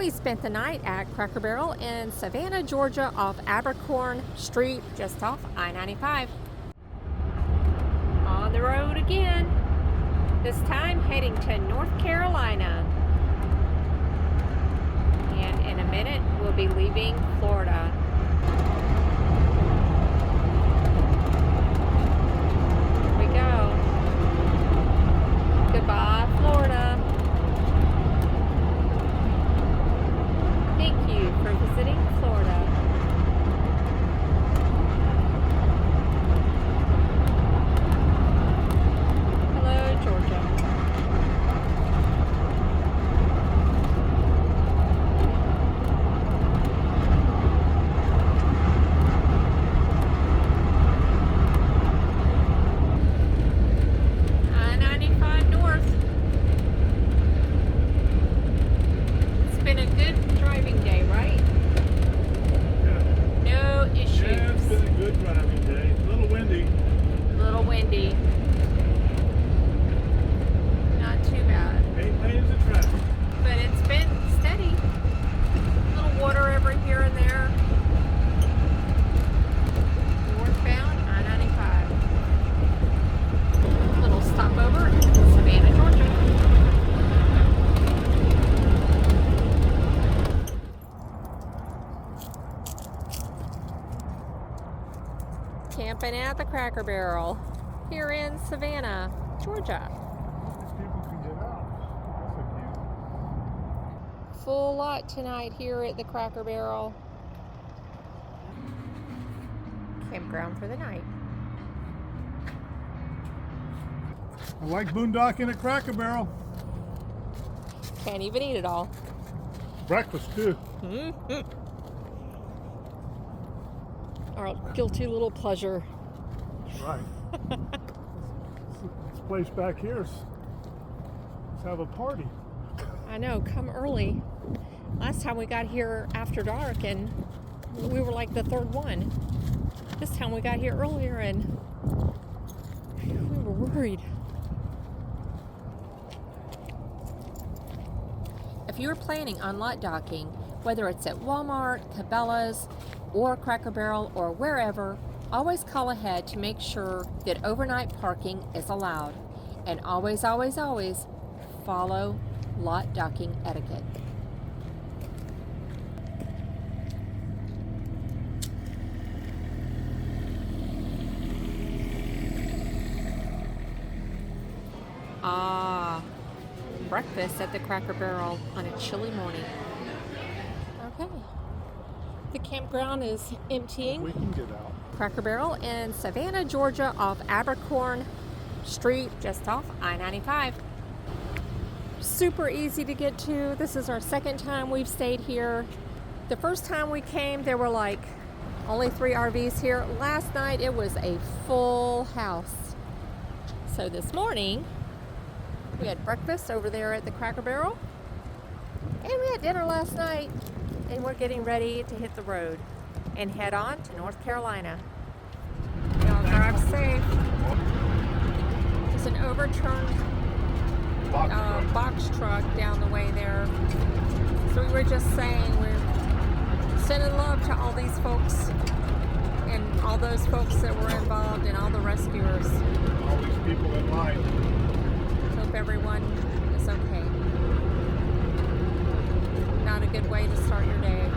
We spent the night at Cracker Barrel in Savannah, Georgia, off Abercorn Street, just off I-95. On the road again, this time heading to North Carolina. And in a minute, we'll be leaving Florida. Here we go. Goodbye, Florida. Thank you for visiting Florida. Hello, Georgia. I-95 North. It's been a good driving day, right? Yeah. No issues. Yeah, it's been a good driving day. A little windy. A little windy. Not too bad. 8 lanes of traffic. But it's been steady. A little water every here and there. Northbound I-95. Little stopover in Savannah, Georgia. Camping at the Cracker Barrel here in Savannah, Georgia. People can get out. That's Full lot tonight here at the Cracker Barrel. Campground for the night. I like boondocking at Cracker Barrel. Can't even eat it all. Breakfast too. Our guilty little pleasure. Right. This place back here is, let's have a party. I know, come early. Last time we got here after dark and we were like the third one. This time we got here earlier and we were worried. If you are planning on lot docking, whether it's at Walmart, Cabela's, or Cracker Barrel, or wherever, always call ahead to make sure that overnight parking is allowed. And always, always, always follow lot docking etiquette. Breakfast at the Cracker Barrel on a chilly morning. Okay. The campground is emptying. We can get out. Cracker Barrel in Savannah, Georgia, off Abercorn Street, just off I-95. Super easy to get to. This is our second time we've stayed here. The first time we came, there were like only 3 RVs here. Last night, it was a full house. So this morning, we had breakfast over there at the Cracker Barrel. And we had dinner last night. And we're getting ready to hit the road and head on to North Carolina. Y'all drive safe. There's an overturned box truck down the way there. So we were just saying we're sending love to all these folks and all those folks that were involved and all the rescuers. All these people in line. Hope everyone is okay. Not a good way to start your day.